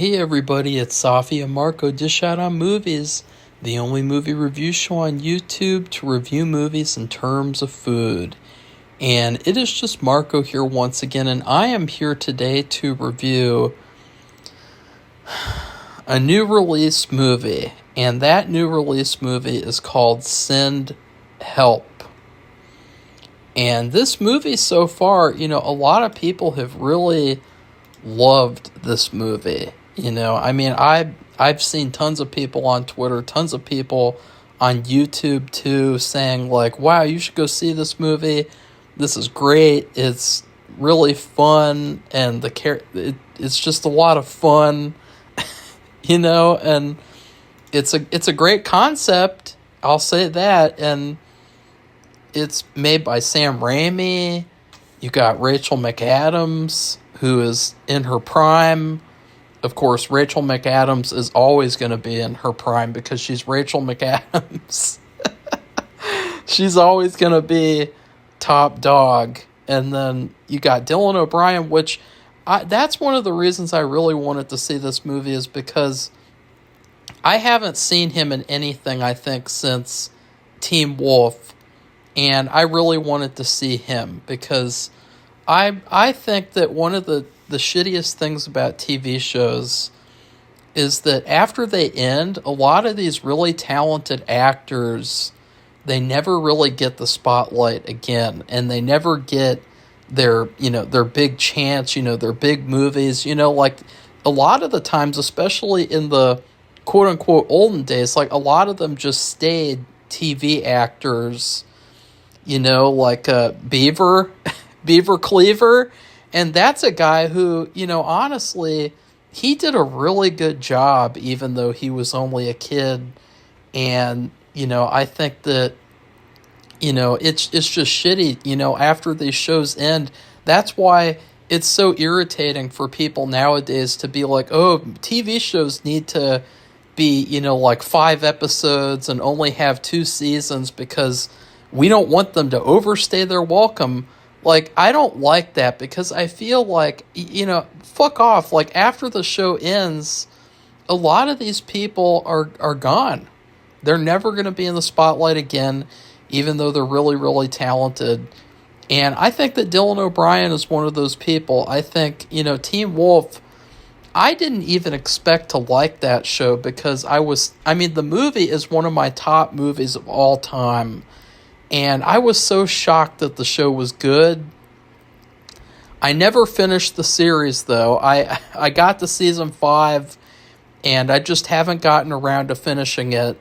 Hey everybody, it's Safi and Marco Dish Out on Movies, the only movie review show on YouTube to review movies in terms of food. And it is just Marco here once again, and I am here today to review a new release movie. And that new release movie is called Send Help. And this movie so far, a lot of people have really loved this movie. I've seen tons of people on Twitter, tons of people on YouTube too, saying like, wow, you should go see this movie. This is great. It's really fun, and it's just a lot of fun, and it's a great concept. I'll say that. And it's made by Sam Raimi. You got Rachel McAdams, who is in her prime. Of course, Rachel McAdams is always going to be in her prime because she's Rachel McAdams. She's always going to be top dog. And then you got Dylan O'Brien, which that's one of the reasons I really wanted to see this movie, is because I haven't seen him in anything, I think, since Teen Wolf. And I really wanted to see him because I think that one of the shittiest things about TV shows is that after they end, a lot of these really talented actors, they never really get the spotlight again, and they never get their big chance, their big movies, like a lot of the times, especially in the quote unquote olden days, like a lot of them just stayed TV actors, like Beaver Cleaver. And that's a guy who, honestly, he did a really good job, even though he was only a kid. And, I think that, it's just shitty, after these shows end. That's why it's so irritating for people nowadays to be like, oh, TV shows need to be, like 5 episodes and only have 2 seasons because we don't want them to overstay their welcome. Like, I don't like that because I feel like, fuck off. Like, after the show ends, a lot of these people are gone. They're never going to be in the spotlight again, even though they're really, really talented. And I think that Dylan O'Brien is one of those people. I think, Teen Wolf, I didn't even expect to like that show because the movie is one of my top movies of all time. And I was so shocked that the show was good. I never finished the series, though. I got to season 5, and I just haven't gotten around to finishing it.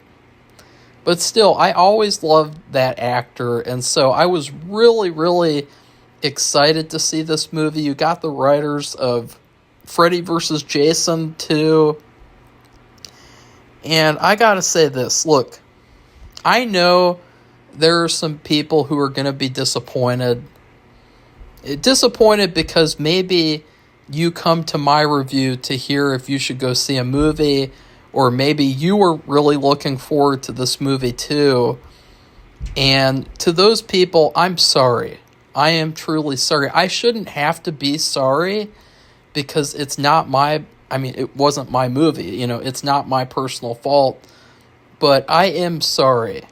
But still, I always loved that actor, and so I was really, really excited to see this movie. You got the writers of Freddy vs. Jason, too. And I gotta say this. Look, I know there are some people who are going to be disappointed. Disappointed because maybe you come to my review to hear if you should go see a movie, or maybe you were really looking forward to this movie too. And to those people, I'm sorry. I am truly sorry. I shouldn't have to be sorry because it wasn't my movie. It's not my personal fault. But I am sorry.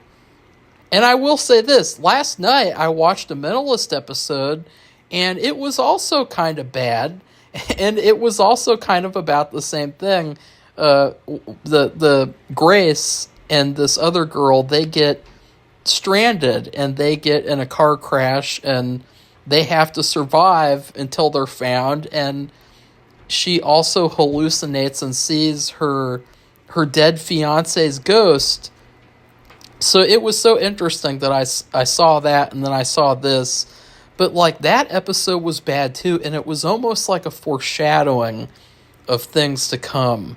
And I will say this, last night I watched a Mentalist episode, and it was also kind of bad, and it was also kind of about the same thing. The Grace and this other girl, they get stranded, and they get in a car crash, and they have to survive until they're found, and she also hallucinates and sees her dead fiancé's ghost. So it was so interesting that I saw that, and then I saw this. But, like, that episode was bad, too, and it was almost like a foreshadowing of things to come.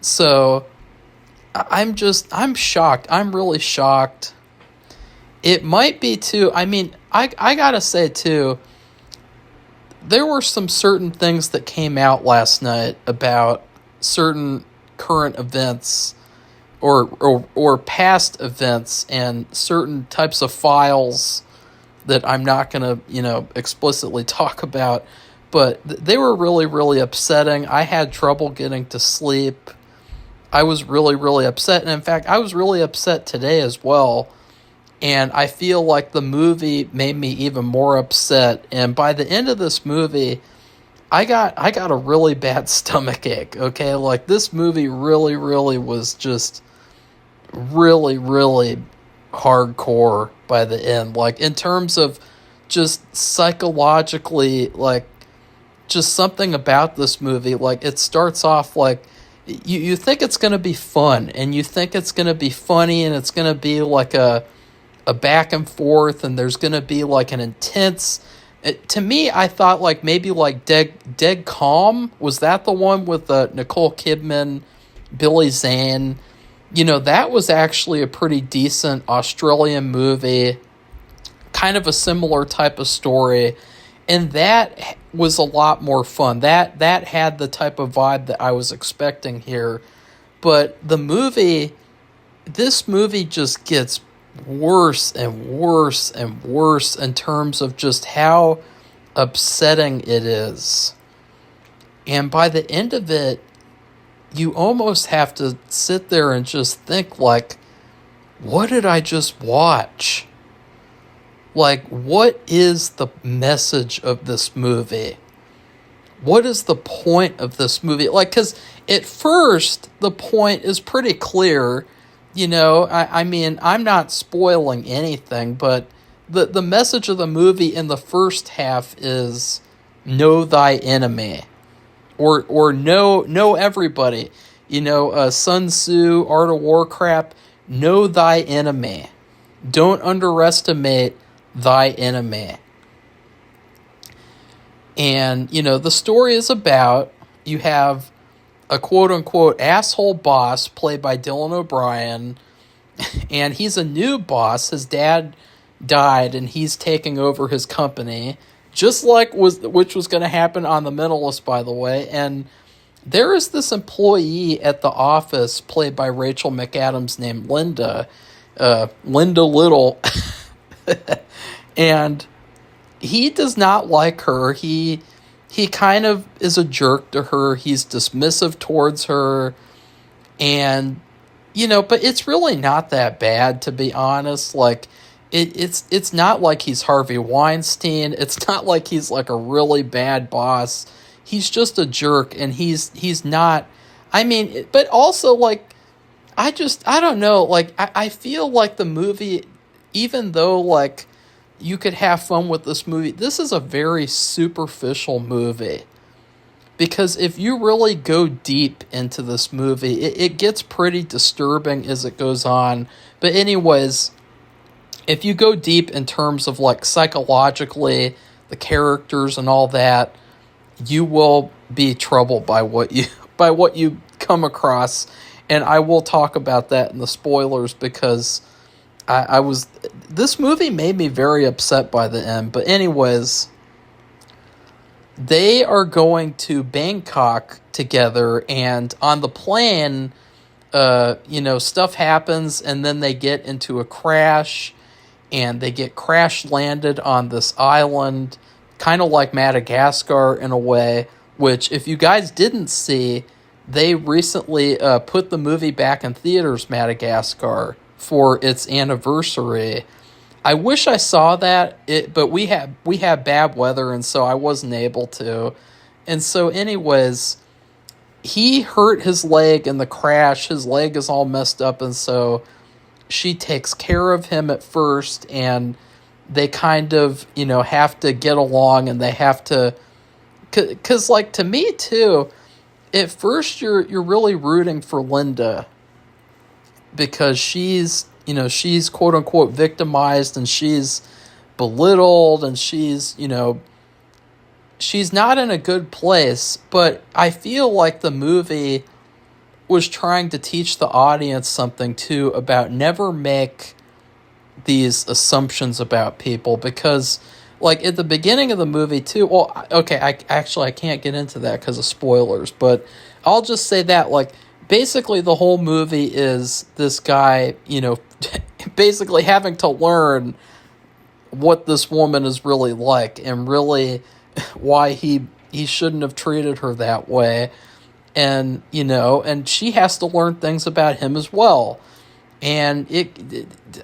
So, I'm shocked. I'm really shocked. It might be, too, I gotta say, too, there were some certain things that came out last night about certain current events or past events and certain types of files that I'm not going to, explicitly talk about. but they were really, really upsetting. I had trouble getting to sleep. I was really, really upset. And in fact, I was really upset today as well. And I feel like the movie made me even more upset. And by the end of this movie, I got a really bad stomach ache, okay? Like, this movie really, really was just really, really hardcore by the end. Like, in terms of just psychologically, like, just something about this movie. Like, it starts off like, you think it's going to be fun, and you think it's going to be funny, and it's going to be like a back and forth, and there's going to be like an intense... to me, I thought like maybe like Dead Calm. Was that the one with Nicole Kidman, Billy Zane? That was actually a pretty decent Australian movie, kind of a similar type of story, and that was a lot more fun. That had the type of vibe that I was expecting here. But this movie just gets worse and worse and worse in terms of just how upsetting it is. And by the end of it, you almost have to sit there and just think, like, what did I just watch? Like, what is the message of this movie? What is the point of this movie? Like, because at first, the point is pretty clear. I mean, I'm not spoiling anything, but the message of the movie in the first half is know thy enemy. Or know everybody. Sun Tzu, Art of Warcraft, know thy enemy. Don't underestimate thy enemy. And, the story is about, you have a quote-unquote asshole boss played by Dylan O'Brien, and he's a new boss. His dad died, and he's taking over his company, just like which was going to happen on The Mentalist, by the way. And there is this employee at the office played by Rachel McAdams named Linda Little, and he does not like her. He kind of is a jerk to her. He's dismissive towards her. And, but it's really not that bad, to be honest. Like, it's not like he's Harvey Weinstein. It's not like he's like a really bad boss. He's just a jerk, and he's not... I mean, but also, like, I don't know. Like, I feel like the movie, even though, like, you could have fun with this movie, this is a very superficial movie. Because if you really go deep into this movie, it gets pretty disturbing as it goes on. But anyways, if you go deep in terms of, like, psychologically, the characters and all that, you will be troubled by what you come across. And I will talk about that in the spoilers, because this movie made me very upset by the end. But anyways, they are going to Bangkok together, and on the plane, stuff happens, and then they get into a crash, and they get crash landed on this island, kind of like Madagascar in a way, which, if you guys didn't see, they recently put the movie back in theaters, Madagascar, for its anniversary. I wish I saw that, but we had bad weather, and so I wasn't able to. And so anyways, he hurt his leg in the crash. His leg is all messed up, and so she takes care of him at first, and they kind of, have to get along, and they have to... Because, like, to me, too, at first you're really rooting for Linda, because she's quote-unquote victimized, and she's belittled, and she's not in a good place. But I feel like the movie was trying to teach the audience something, too, about never make these assumptions about people, because, like, at the beginning of the movie, too... Well, okay, I can't get into that because of spoilers, but I'll just say that, like, basically the whole movie is this guy, basically having to learn what this woman is really like, and really why he he shouldn't have treated her that way. And, and she has to learn things about him as well. And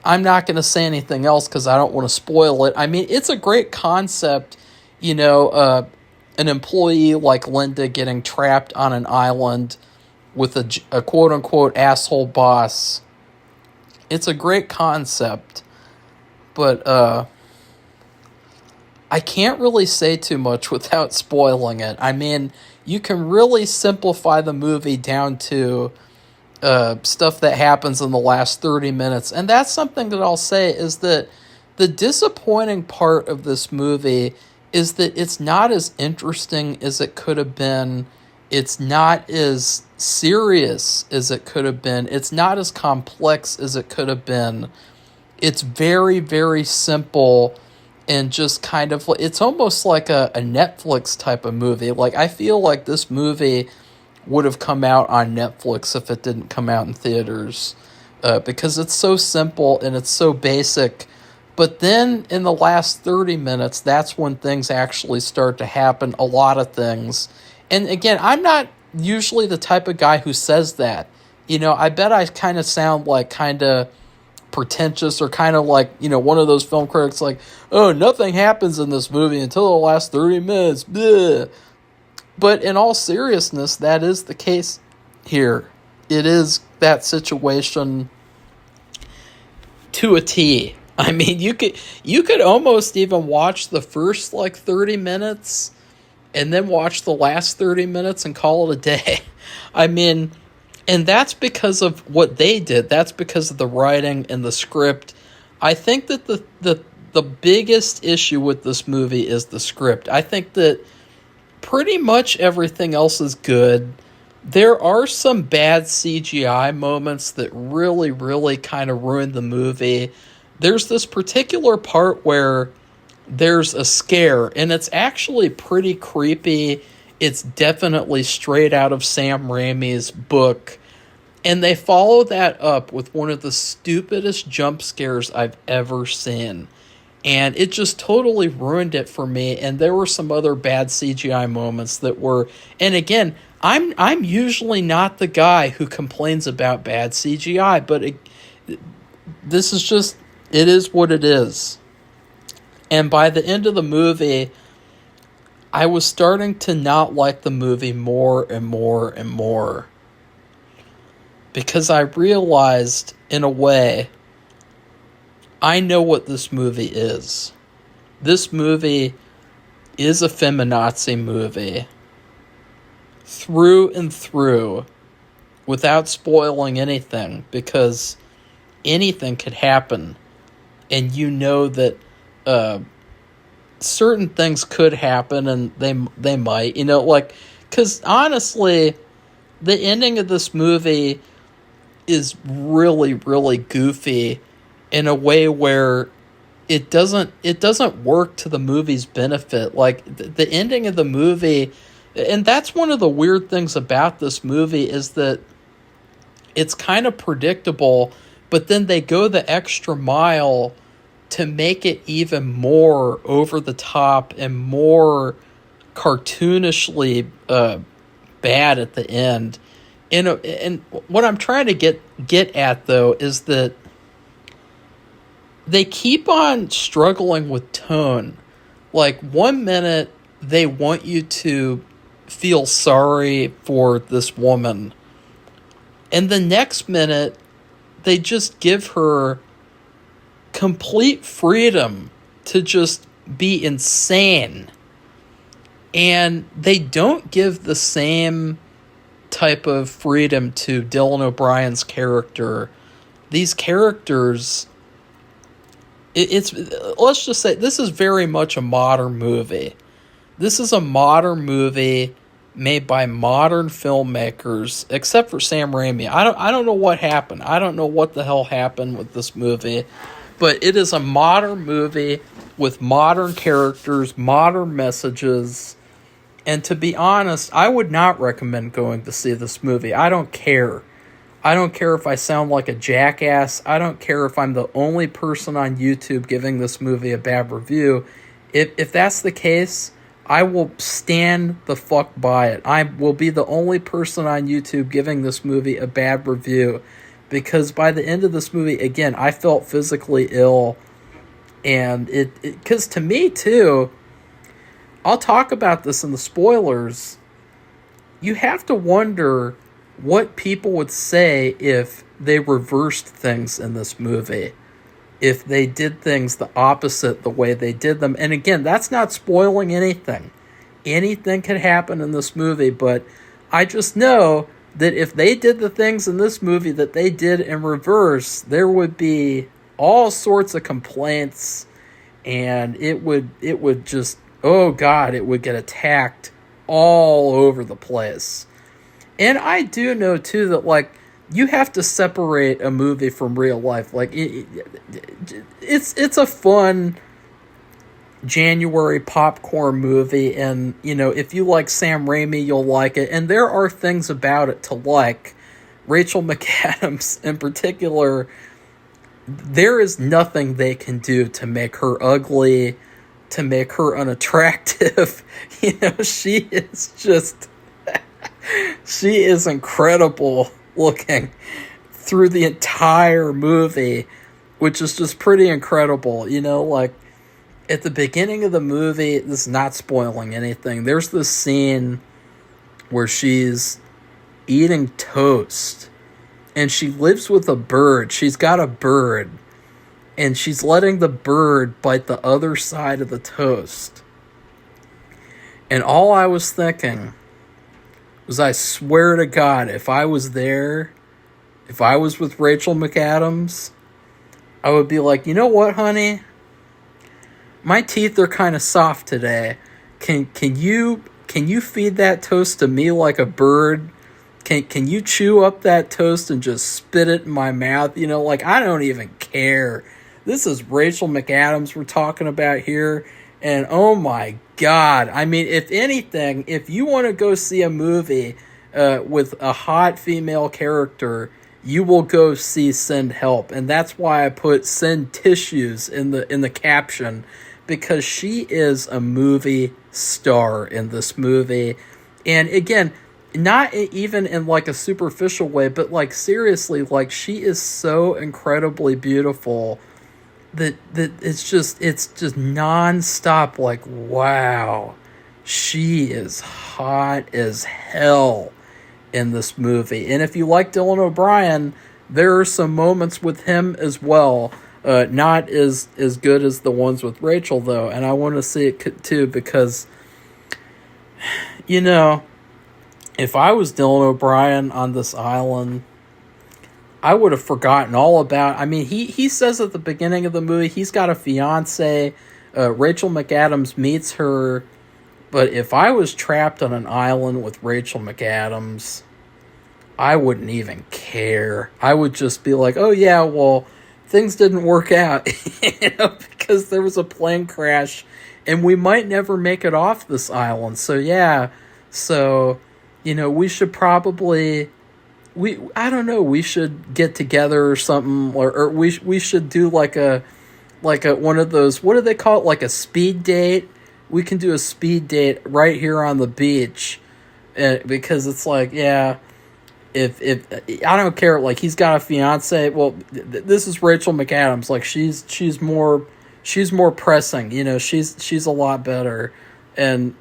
I'm not going to say anything else because I don't want to spoil it. I mean, it's a great concept, an employee like Linda getting trapped on an island with a quote-unquote asshole boss. It's a great concept, but I can't really say too much without spoiling it. I mean, you can really simplify the movie down to stuff that happens in the last 30 minutes. And that's something that I'll say is that the disappointing part of this movie is that it's not as interesting as it could have been. It's not as serious as it could have been. It's not as complex as it could have been. It's very, very simple and just kind of, it's almost like a Netflix type of movie. Like, I feel like this movie would have come out on Netflix if it didn't come out in theaters, because it's so simple and it's so basic. But then in the last 30 minutes, that's when things actually start to happen, a lot of things. And again, I'm not usually the type of guy who says that. I bet I kind of sound like kind of pretentious or kind of like, one of those film critics like, oh, nothing happens in this movie until the last 30 minutes. Bleh. But in all seriousness, that is the case here. It is that situation to a T. I mean, you could almost even watch the first 30 minutes and then watch the last 30 minutes and call it a day. I mean, and that's because of what they did. That's because of the writing and the script. I think that the biggest issue with this movie is the script. I think that pretty much everything else is good. There are some bad CGI moments that really, really kind of ruin the movie. There's this particular part where there's a scare, and it's actually pretty creepy. It's definitely straight out of Sam Raimi's book. And they follow that up with one of the stupidest jump scares I've ever seen. And it just totally ruined it for me. And there were some other bad CGI moments that were... And again, I'm usually not the guy who complains about bad CGI, but this is just... It is what it is. And by the end of the movie, I was starting to not like the movie more and more and more. Because I realized, in a way, I know what this movie is. This movie is a feminazi movie. Through and through. Without spoiling anything. Because anything could happen. And you know that certain things could happen and they might. Because honestly, the ending of this movie is really, really goofy in a way where it doesn't work to the movie's benefit. The ending of the movie, and that's one of the weird things about this movie, is that it's kind of predictable, but then they go the extra mile to make it even more over the top and more cartoonishly bad at the end. And what I'm trying to get at, though, is that they keep on struggling with tone. 1 minute, they want you to feel sorry for this woman. And the next minute, they just give her complete freedom to just be insane. And they don't give the same type of freedom to Dylan O'Brien's character. These characters, it's let's just say this is very much a modern movie. This is a modern movie made by modern filmmakers, except for Sam Raimi. I don't know what happened. I don't know what the hell happened with this movie, but it is a modern movie with modern characters, modern messages. And to be honest, I would not recommend going to see this movie. I don't care. I don't care if I sound like a jackass. I don't care if I'm the only person on YouTube giving this movie a bad review. If that's the case, I will stand the fuck by it. I will be the only person on YouTube giving this movie a bad review, because by the end of this movie, again, I felt physically ill. And because to me too, I'll talk about this in the spoilers, you have to wonder what people would say if they reversed things in this movie. If they did things the opposite the way they did them. And again, that's not spoiling anything. Anything could happen in this movie, but I just know that if they did the things in this movie that they did in reverse, there would be all sorts of complaints, and it would just, oh God, it would get attacked all over the place. And I do know too that, like, you have to separate a movie from real life. Like, it's a fun January popcorn movie, and, you know, if you like Sam Raimi, you'll like it. And there are things about it to like. Rachel McAdams, in particular, there is nothing they can do to make her ugly, to make her unattractive. You know, she is just... she is incredible looking through the entire movie, which is just pretty incredible. You know, like, at the beginning of the movie, this is not spoiling anything, there's this scene where she's eating toast, and she lives with a bird. She's got a bird, and she's letting the bird bite the other side of the toast. And all I was thinking was, I swear to God, if I was there, if I was with Rachel McAdams, I would be like, you know what, honey? My teeth are kind of soft today. Can you feed that toast to me like a bird? Can you chew up that toast and just spit it in my mouth? You know, like, I don't even care. This is Rachel McAdams we're talking about here. And oh my God. I mean, if anything, if you want to go see a movie with a hot female character, you will go see Send Help. And that's why I put Send Tissues in the caption, because she is a movie star in this movie. And again, not even in like a superficial way, but like seriously, like, she is so incredibly beautiful that it's just nonstop, like, wow, she is hot as hell in this movie. And if you like Dylan O'Brien, there are some moments with him as well, not as good as the ones with Rachel, though, and I want to see it too, because, you know, if I was Dylan O'Brien on this island, I would have forgotten all about... I mean, he says at the beginning of the movie he's got a fiance. Rachel McAdams meets her. But if I was trapped on an island with Rachel McAdams, I wouldn't even care. I would just be like, oh yeah, well, things didn't work out. You know, because there was a plane crash and we might never make it off this island. So yeah, so, you know, we should probably... I don't know, we should get together or something, or we should do like a one of those, what do they call it, like a speed date? We can do a speed date right here on the beach, because it's like, yeah, if I don't care, like, he's got a fiance, well, this is Rachel McAdams, like, she's more pressing, you know, she's a lot better, and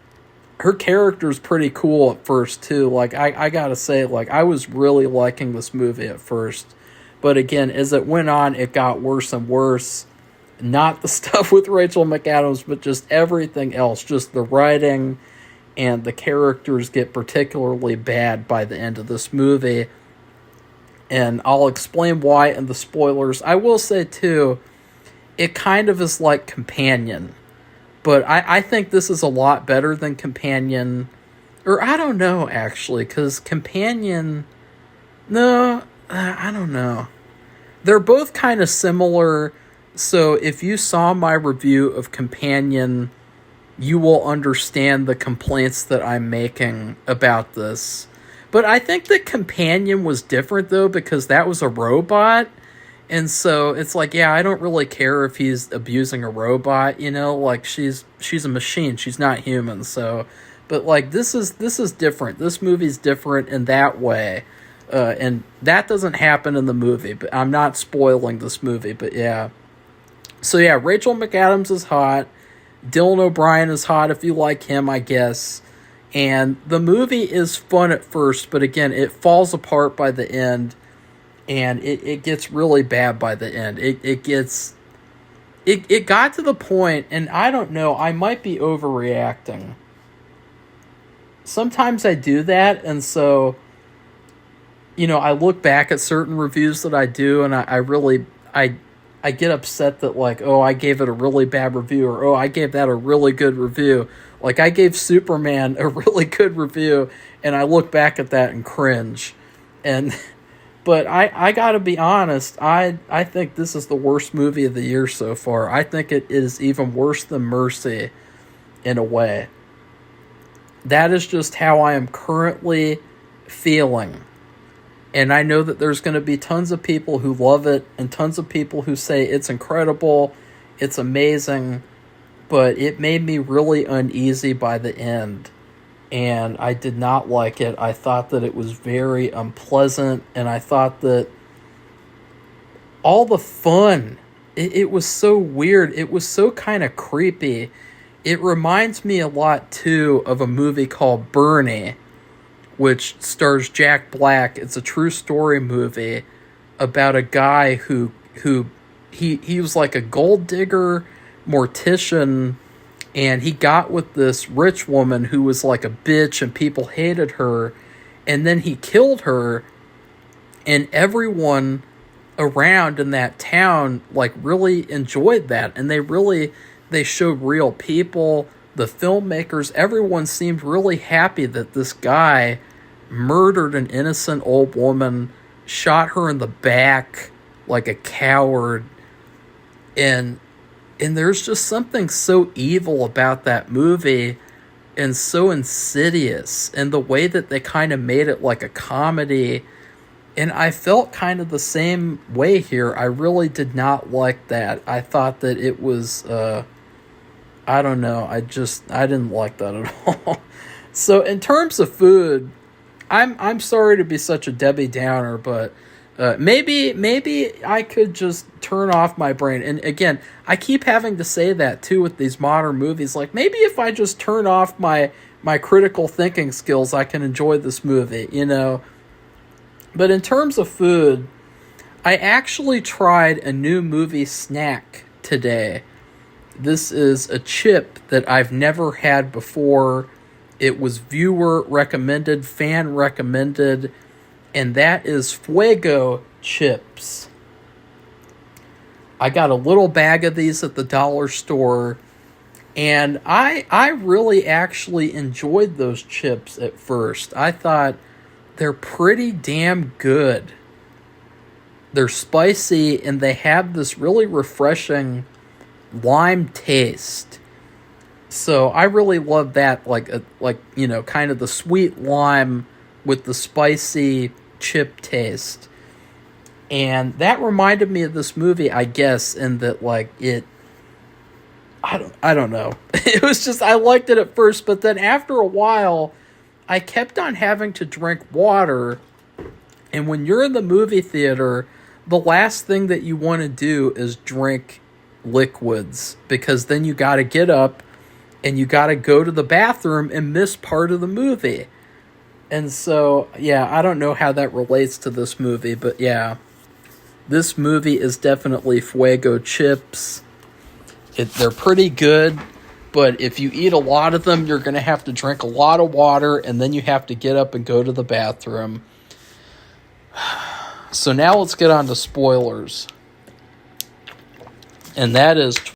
her character's pretty cool at first, too. Like, I gotta say, like, I was really liking this movie at first. But again, as it went on, it got worse and worse. Not the stuff with Rachel McAdams, but just everything else. Just the writing and the characters get particularly bad by the end of this movie. And I'll explain why in the spoilers. I will say, too, it kind of is like Companion. But I think this is a lot better than Companion. Or I don't know, actually, because Companion... No, I don't know. They're both kind of similar, so if you saw my review of Companion, you will understand the complaints that I'm making about this. But I think that Companion was different, though, because that was a robot, And so it's like, yeah, I don't really care if he's abusing a robot, like she's a machine. She's not human. So, but like this is different. This movie's different in that way. And that doesn't happen in the movie, but I'm not spoiling this movie, but yeah. So yeah, Rachel McAdams is hot. Dylan O'Brien is hot if you like him, I guess. And the movie is fun at first, but again, it falls apart by the end. And it gets really bad by the end. It got to the point, and I don't know, I might be overreacting. Sometimes I do that, and so, I look back at certain reviews that I do, and I get upset that, like, oh, I gave it a really bad review, or oh, I gave that a really good review. Like, I gave Superman a really good review, and I look back at that and cringe. But I gotta be honest, I think this is the worst movie of the year so far. I think it is even worse than Mercy, in a way. That is just how I am currently feeling. And I know that there's going to be tons of people who love it, and tons of people who say it's incredible, it's amazing, but it made me really uneasy by the end. And I did not like it. I thought that it was very unpleasant, and I thought that all the fun, it was so weird. It was so kind of creepy. It reminds me a lot, too, of a movie called Bernie, which stars Jack Black. It's a true story movie about a guy who he was like a gold digger, mortician, and he got with this rich woman who was like a bitch and people hated her. And then he killed her, and everyone around in that town like really enjoyed that. And they showed real people, the filmmakers, everyone seemed really happy that this guy murdered an innocent old woman, shot her in the back like a coward. And there's just something so evil about that movie, and so insidious, and the way that they kind of made it like a comedy. And I felt kind of the same way here. I really did not like that. I thought that it was, I don't know, I didn't like that at all. So in terms of food, I'm sorry to be such a Debbie Downer, but maybe I could just turn off my brain. And again, I keep having to say that too with these modern movies. Like, maybe if I just turn off my critical thinking skills, I can enjoy this movie, But in terms of food, I actually tried a new movie snack today. This is a chip that I've never had before. It was viewer recommended, fan recommended, and that is Fuego chips. I got a little bag of these at the dollar store, and I really actually enjoyed those chips at first. I thought they're pretty damn good. They're spicy, and they have this really refreshing lime taste. So I really love that, kind of the sweet lime with the spicy chip taste. And that reminded me of this movie, I guess, in that I don't know. It was just, I liked it at first, but then after a while, I kept on having to drink water. And when you're in the movie theater, the last thing that you want to do is drink liquids, because then you got to get up and you got to go to the bathroom and miss part of the movie. And so, yeah, I don't know how that relates to this movie, but yeah, this movie is definitely Fuego chips. They're pretty good, but if you eat a lot of them, you're going to have to drink a lot of water, and then you have to get up and go to the bathroom. So now let's get on to spoilers. And that is